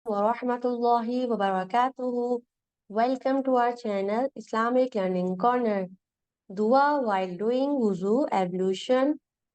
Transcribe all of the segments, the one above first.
warahmatullahi wabarakatuh. Welcome to our channel Islamic Learning Corner. Dua while doing wuzu ablution.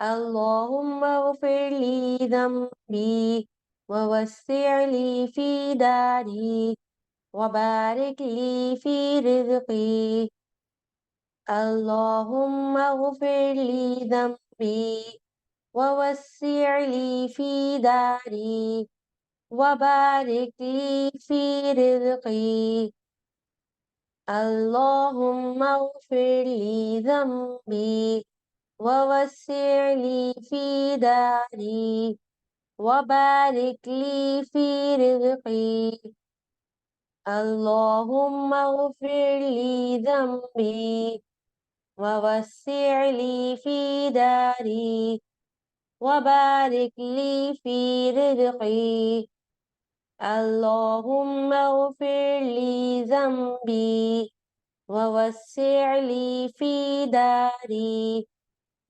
Allahumma ghfir li dhanbi wa wassi' li fi dari wa barik li fi rizqi. Allahumma ghfir li dhanbi ووسع لي في داري وبارك لي في رزقي. اللهم اغفر لي ذنبي ووسع لي في داري وبارك لي في رزقي. اللهم اغفر لي ذنبي ووسع لي في داري وبارك لي في رزقي. اللهم اغفر لي ذنبي ووسع لي في داري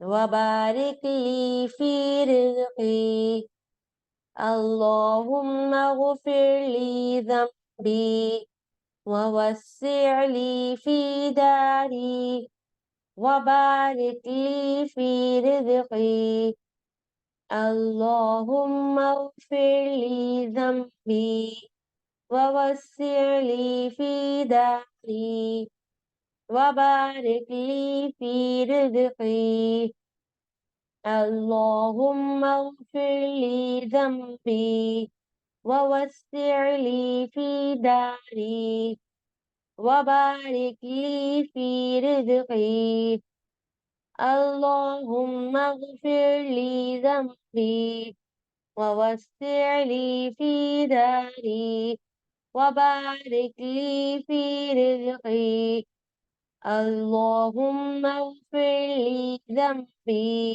وبارك لي في رزقي. اللهم اغفر لي ذنبي ووسع لي في داري وبارك لي في رزقي. اللهم اغفر لي ذنبي ووسع لي في داري وبارك لي في رزقي. اللهم اغفر لي ذنبي ووسع لي في داري وبارك لي في رزقي. اللهم اغفر لي ذنبي ووسع لي في داري وبارك لي في رزقي. اللهم اغفر لي ذنبي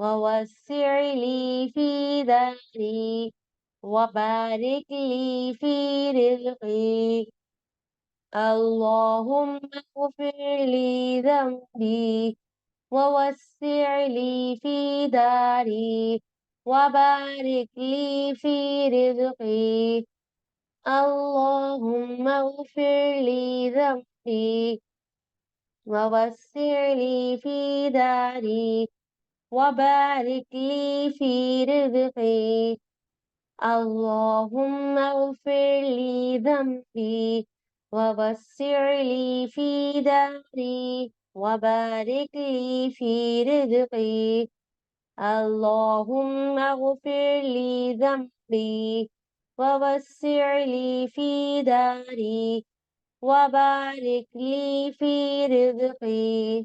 ووسع لي في داري وبارك لي في رزقي. اللهم اغفر لي ذنبي ووسع لي في داري وبارك لي في رزقي. اللهم اغفر لي ذنبي ووسع لي في داري وبارك لي في رزقي. اللهم اغفر لي ذنبي ووسع لي في داري وبارك لي في رزقي. اللهم اغفر لي ذنبي ووسع لي في داري وبارك لي في رزقي.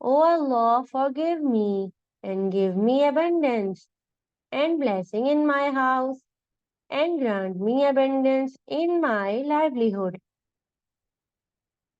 O Allah, forgive me and give me abundance and blessing in my house and grant me abundance in my livelihood.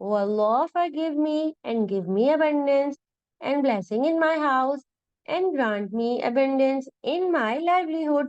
O Allah, forgive me and give me abundance and blessing in my house and grant me abundance in my livelihood.